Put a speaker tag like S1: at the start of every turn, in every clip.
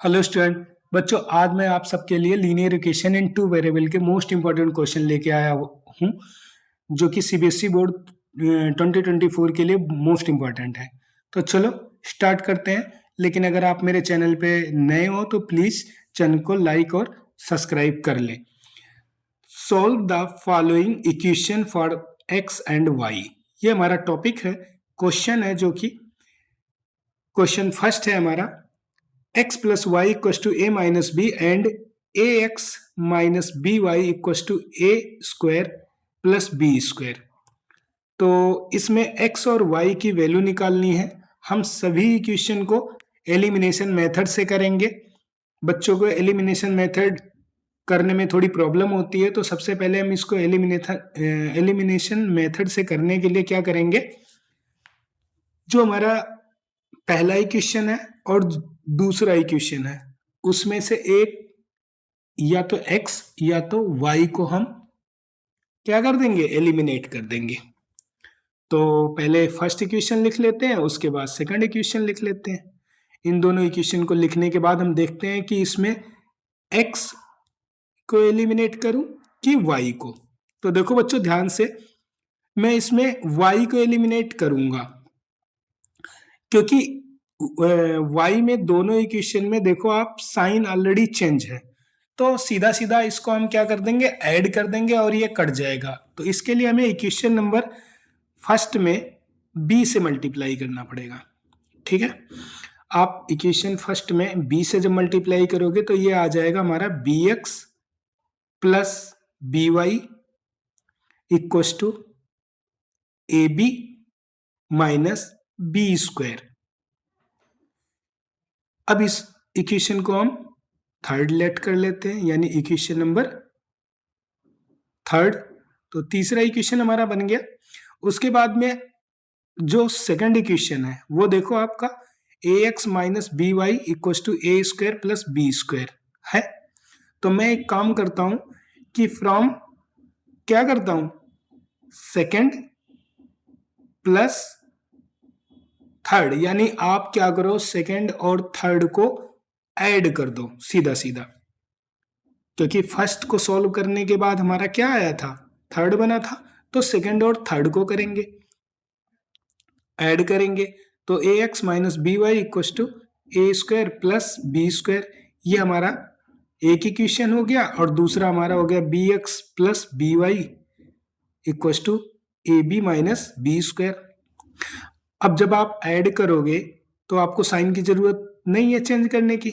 S1: Hello student बच्चों, आज मैं आप सबके लिए linear equation in two variable के मोस्ट इंपॉर्टेंट क्वेश्चन लेके आया हूँ, जो कि सीबीएसई बोर्ड 2024 के लिए मोस्ट इंपॉर्टेंट है। तो चलो स्टार्ट करते हैं। लेकिन अगर आप मेरे चैनल पे नए हो तो प्लीज चैनल को लाइक और सब्सक्राइब कर लें। Solve the following equation for x and y, ये हमारा टॉपिक है, क्वेश्चन है, जो कि क्वेश्चन फर्स्ट है हमारा। x plus y equals to a minus b and ax minus by equals to a square plus b square। तो इसमें x और y की वैल्यू निकालनी है। हम सभी इक्वेशन को एलिमिनेशन मेथड से करेंगे। बच्चों को एलिमिनेशन मेथड करने में थोड़ी प्रॉब्लम होती है, तो सबसे पहले हम इसको एलिमिनेशन मेथड से करने के लिए क्या करेंगे, जो हमारा पहला इक्वेशन है और दूसरा इक्वेशन है, उसमें से एक या तो x या तो y को हम क्या कर देंगे, एलिमिनेट कर देंगे। तो पहले फर्स्ट इक्वेशन लिख लेते हैं, उसके बाद सेकंड इक्वेशन लिख लेते हैं। इन दोनों इक्वेशन को लिखने के बाद हम देखते हैं कि इसमें x को एलिमिनेट करूं कि y को। तो देखो बच्चों ध्यान से, मैं इसमें y को एलिमिनेट करूंगा क्योंकि y में दोनों इक्वेशन में देखो आप साइन ऑलरेडी चेंज है, तो सीधा सीधा इसको हम क्या कर देंगे, ऐड कर देंगे और ये कट जाएगा। तो इसके लिए हमें इक्वेशन नंबर फर्स्ट में b से मल्टीप्लाई करना पड़ेगा। ठीक है, आप इक्वेशन फर्स्ट में b से जब मल्टीप्लाई करोगे तो ये आ जाएगा हमारा bx plus by equals to ab minus b square. अब इस इक्वेशन को हम थर्ड लेट कर लेते हैं, यानी इक्वेशन नंबर थर्ड। तो तीसरा इक्वेशन हमारा बन गया। उसके बाद में जो सेकंड इक्वेशन है वो देखो आपका ax minus b y equals to a square plus b square है। तो मैं एक काम करता हूं कि फ्रॉम क्या करता हूं, सेकंड प्लस थर्ड, यानी आप क्या करो, सेकंड और थर्ड को ऐड कर दो सीधा सीधा, क्योंकि फर्स्ट को सॉल्व करने के बाद हमारा क्या आया था, थर्ड बना था। तो सेकंड और थर्ड को करेंगे, ऐड करेंगे। तो a x minus b y equals to a square plus b square, ये हमारा एक इक्वेशन हो गया। और दूसरा हमारा हो गया b x plus b y equals to a b minus b square. अब जब आप ऐड करोगे तो आपको साइन की जरूरत नहीं है चेंज करने की,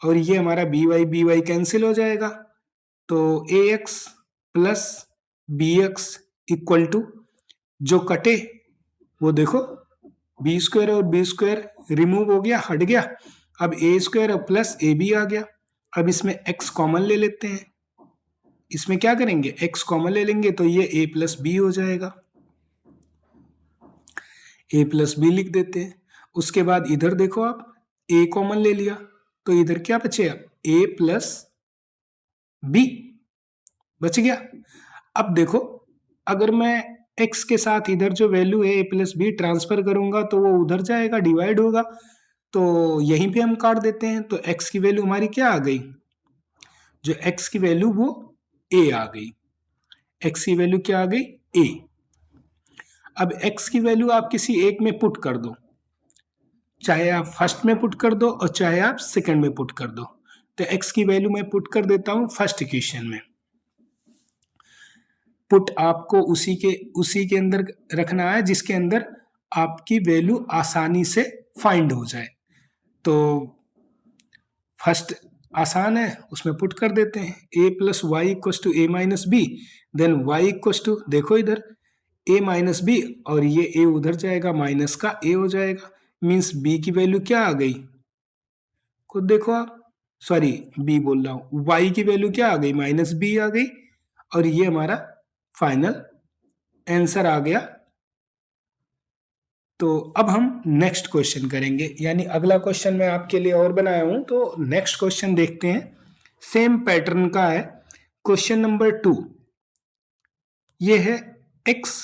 S1: और ये हमारा बी वाई कैंसिल हो जाएगा। तो a x plus b x equal to, जो कटे वो देखो बी स्क्वायर और बी स्क्वायर रिमूव हो गया, हट गया। अब ए स्क्वायर और प्लस ए बी आ गया। अब इसमें एक्स कॉमन ले लेते हैं, इसमें क्या करेंगे, एक्स कॉमन ले लेंगे, तो ये ए प्लस बी हो जाएगा, ए प्लस बी लिख देते हैं। उसके बाद इधर देखो आप ए कॉमन ले लिया, तो इधर क्या बचेगा, ए प्लस बी बच गया। अब देखो अगर मैं x के साथ इधर जो वैल्यू है ए प्लस बी ट्रांसफर करूंगा तो वो उधर जाएगा, डिवाइड होगा, तो यहीं पे हम काट देते हैं। तो x की वैल्यू हमारी क्या आ गई, जो x की वैल्यू वो a आ गई, x की वैल्यू क्या आ गई, a। अब x की वैल्यू आप किसी एक में पुट कर दो, चाहे आप फर्स्ट में पुट कर दो और चाहे आप सेकंड में पुट कर दो। तो x की वैल्यू मैं पुट कर देता हूं फर्स्ट इक्वेशन में। पुट आपको उसी के अंदर रखना है जिसके अंदर आपकी वैल्यू आसानी से फाइंड हो जाए। तो फर्स्ट आसान है, उसमें पुट कर देते हैं a plus y equals to a minus b, then y equals to, देखो इधर a माइनस बी, और ये a उधर जाएगा, माइनस का a हो जाएगा। मीन्स b की वैल्यू क्या आ गई, खुद देखो आप, सॉरी b बोल रहा हूं, y की वैल्यू क्या आ गई, माइनस b आ गई। और ये हमारा फाइनल आंसर आ गया। तो अब हम नेक्स्ट क्वेश्चन करेंगे, यानी अगला क्वेश्चन मैं आपके लिए और बनाया हूं। तो नेक्स्ट क्वेश्चन देखते हैं, सेम पैटर्न का है। क्वेश्चन नंबर 2, ये है x,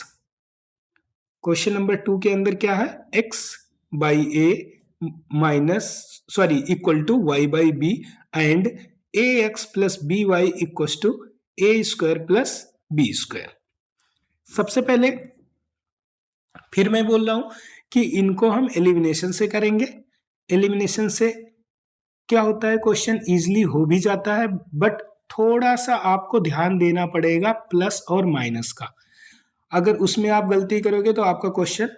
S1: क्वेश्चन नंबर 2 के अंदर क्या है, x by a minus sorry equal to y by b and a x plus b y equal to a square plus b square. सबसे पहले फिर मैं बोल रहा हूं कि इनको हम एलिमिनेशन से करेंगे। एलिमिनेशन से क्या होता है, क्वेश्चन इजीली हो भी जाता है, बट थोड़ा सा आपको ध्यान देना पड़ेगा प्लस और माइनस का। अगर उसमें आप गलती करोगे तो आपका क्वेश्चन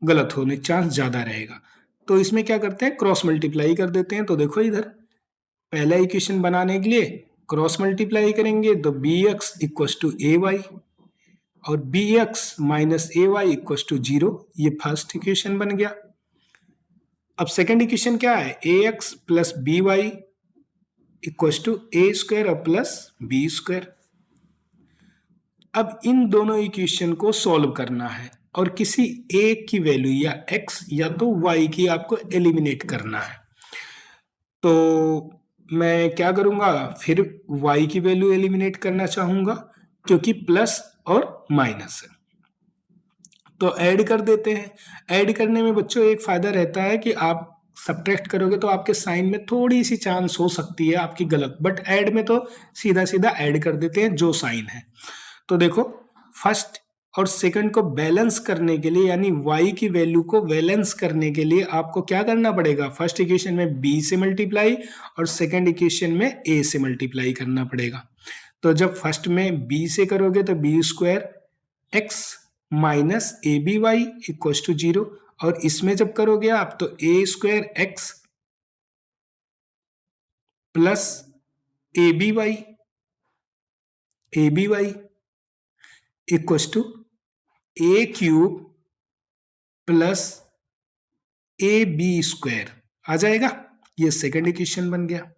S1: गलत होने चांस ज्यादा रहेगा। तो इसमें क्या करते हैं, क्रॉस मल्टीप्लाई कर देते हैं। तो देखो इधर पहला इक्वेशन बनाने के लिए क्रॉस मल्टीप्लाई करेंगे तो b x equal to a y और b x minus a y equal to 0, ये फर्स्ट इक्वेशन बन गया। अब सेकेंड इक्वेशन क्या है, a x plus b y equal to a square और प्लस बी स्क्वायर। अब इन दोनों इक्वेशन को सॉल्व करना है और किसी एक की वैल्यू या x या तो y की आपको एलिमिनेट करना है। तो मैं क्या करूंगा, फिर y की वैल्यू एलिमिनेट करना चाहूंगा क्योंकि प्लस और माइनस है। तो ऐड कर देते हैं। ऐड करने में बच्चों एक फायदा रहता है कि आप सब्ट्रैक्ट करोगे तो आपके साइन में थोड़ी सी चांस हो सकती है आपकी गलत, बट ऐड में तो सीधा सीधा ऐड कर देते हैं जो साइन है। तो देखो फर्स्ट और सेकंड को बैलेंस करने के लिए यानी y की वैल्यू को बैलेंस करने के लिए आपको क्या करना पड़ेगा, फर्स्ट इक्वेशन में b से मल्टीप्लाई और सेकंड इक्वेशन में a से मल्टीप्लाई करना पड़ेगा। तो जब फर्स्ट में b से करोगे तो b square x minus a b y equal to 0 और इसमें जब करोगे आप तो a square x plus a b y equal to a cube plus a b square आ जाएगा। ये सेकंड इक्वेशन बन गया।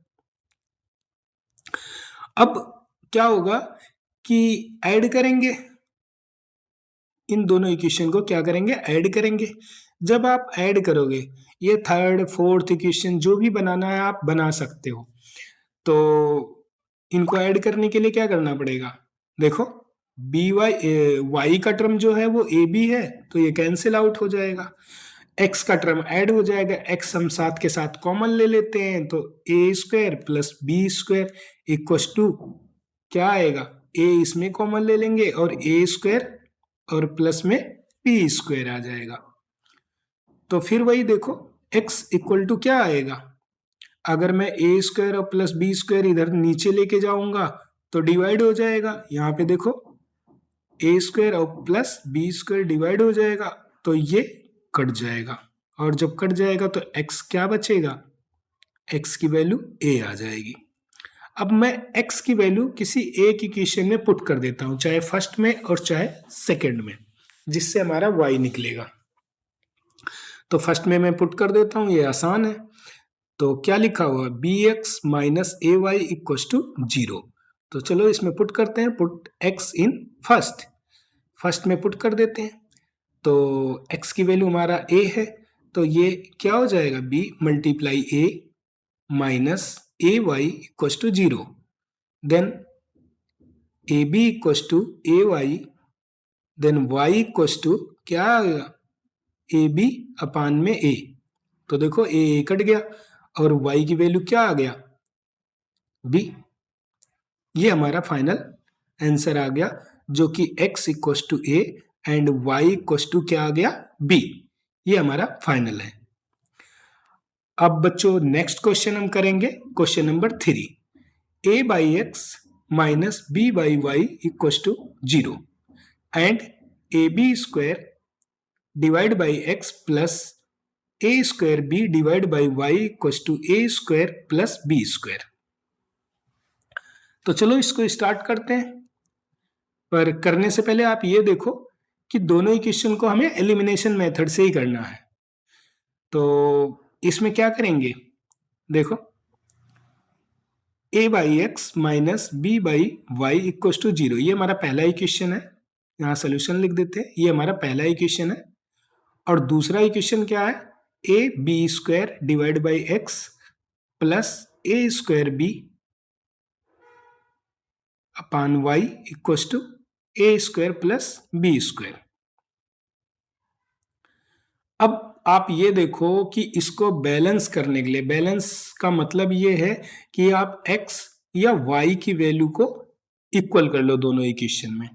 S1: अब क्या होगा कि ऐड करेंगे, इन दोनों इक्वेशन को क्या करेंगे, ऐड करेंगे। जब आप ऐड करोगे ये थर्ड फोर्थ इक्वेशन जो भी बनाना है आप बना सकते हो। तो इनको ऐड करने के लिए क्या करना पड़ेगा, देखो बी वाई का टर्म जो है वो ए बी है तो ये कैंसिल आउट हो जाएगा। एक्स का टर्म ऐड हो जाएगा, एक्स हम साथ के साथ कॉमन ले लेते हैं तो a square plus b square equal to क्या आएगा, ए इसमें कॉमन ले लेंगे और ए स्क्वायर और प्लस में बी स्क्वायर आ जाएगा। तो फिर वही देखो एक्स इक्वल टू क्या आएगा, अगर मैं ए स्क्वायर और प्लस बी स्क्वायर इधर नीचे लेके जाऊंगा तो डिवाइड हो जाएगा। यहाँ पे देखो ए स्क्वायर और प्लस बी स्क्वायर डिवाइड हो जाएगा तो ये कट जाएगा और जब कट जाएगा तो x क्या बचेगा, x की वैल्यू a आ जाएगी। अब मैं x की वैल्यू किसी एक इक्वेशन में पुट कर देता हूं, चाहे फर्स्ट में और चाहे सेकंड में, जिससे हमारा y निकलेगा। तो फर्स्ट में मैं पुट कर देता हूं, ये आसान है। तो क्या लिखा हुआ, b x minus a y equal to 0। तो चलो इसमें पुट करते हैं, पुट x इन फर्स्ट में पुट कर देते हैं। तो x की वैल्यू हमारा a है तो ये क्या हो जाएगा, b multiply a minus a y equal to 0, then a b equal to a y, then y equal to क्या आएगा, ए बी अपान में a। तो देखो a कट गया और y की वैल्यू क्या आ गया, b। ये हमारा फाइनल आंसर आ गया जो कि x equal to a and y equal to क्या आ गया, b। ये हमारा फाइनल है। अब बच्चों नेक्स्ट क्वेश्चन हम करेंगे, question number 3, a by x minus b by y equal to 0 and a b square divide by x plus a square b divide by y equal to a square plus b square. तो चलो इसको start करते हैं, पर करने से पहले आप ये देखो कि दोनों इक्वेशन को हमें एलिमिनेशन मेथड से ही करना है। तो इसमें क्या करेंगे, देखो a by x minus b by y equal to 0, ये हमारा पहला इक्वेशन है। यहाँ सोल्यूशन लिख देते हैं, ये हमारा पहला इक्वेशन है। और दूसरा इक्वेशन क्या है, a b square divide by x plus a square b upon y equal to a square plus b square. अब आप ये देखो कि इसको बैलेंस करने के लिए, बैलेंस का मतलब ये है कि आप x या y की वैल्यू को इक्वल कर लो दोनों इक्वेशन में।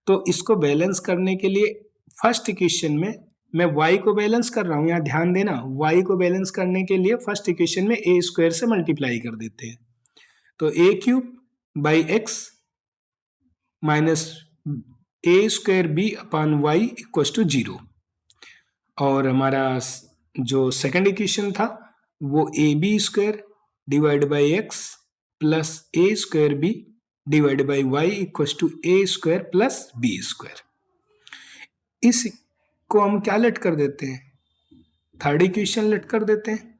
S1: तो इसको बैलेंस करने के लिए फर्स्ट इक्वेशन में मैं y को बैलेंस कर रहा हूं, यहाँ ध्यान देना, y को बैलेंस करने के लिए फर्स्ट इक्वेशन में a स्क्वायर से मल्टीप्लाई कर देते हैं। तो a cube by x minus a square b upon y equal to 0। और हमारा जो सेकंड इक्वेशन था वो a b square divide by x plus a square b divide by y equal to a square plus b square. इसको हम क्या late कर देते हैं, थर्ड इक्वेशन लेट कर देते हैं,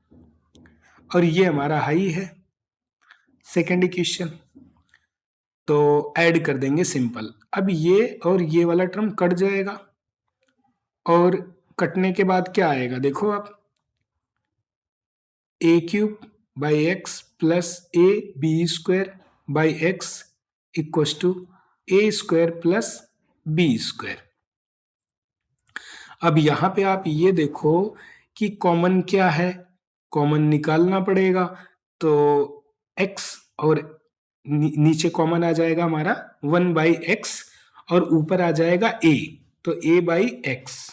S1: और ये हमारा हाई है सेकंड इक्वेशन। तो ऐड कर देंगे सिंपल। अब ये और ये वाला टर्म कट जाएगा, और कटने के बाद क्या आएगा देखो आप, a cube by x plus a b square by x equal to a square plus b square. अब यहां पे आप ये देखो कि कॉमन क्या है, कॉमन निकालना पड़ेगा। तो x और नीचे कॉमन आ जाएगा हमारा 1 बाई एक्स, और ऊपर आ जाएगा a, तो a बाई एक्स।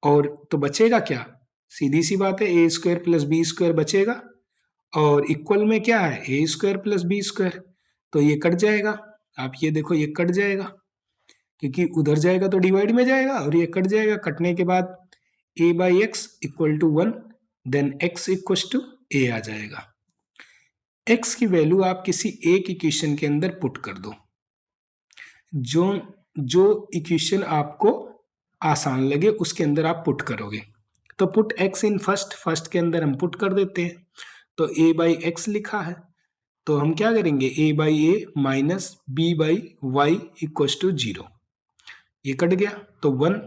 S1: और तो बचेगा क्या, सीधी सी बात है, ए स्क्वायर प्लस बी स्क्वायर बचेगा, और इक्वल में क्या है, ए स्क्वायर प्लस बी स्क्वायर। तो ये कट जाएगा, आप ये देखो ये कट जाएगा, क्योंकि उधर जाएगा तो डिवाइड में जाएगा, और ये कट जाएगा। कटने के बाद a by x equal to 1, then x equal to a आ जाएगा। x की वैल्यू आप किसी एक इक्वेशन के अंदर पुट कर दो, जो इक्वेशन आपको आसान लगे उसके अंदर आप पुट करोगे। तो पुट x इन फर्स्ट के अंदर हम पुट कर देते हैं। तो a बाई एक्स लिखा है, तो हम क्या करेंगे, a by a minus b by y equal to 0, ये कट गया, तो 1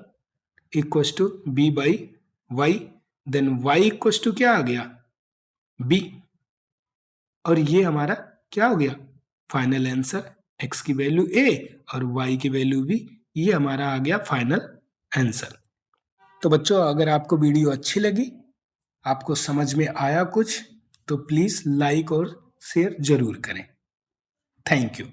S1: equal to b by y, then y equal to क्या आ गया, b, और ये हमारा क्या हो गया, फाइनल आंसर। x की वैल्यू a और y की वैल्यू b, ये हमारा आ गया फाइनल आंसर। तो बच्चों, अगर आपको वीडियो अच्छी लगी, आपको समझ में आया कुछ, तो प्लीज लाइक और शेयर जरूर करें। Thank you.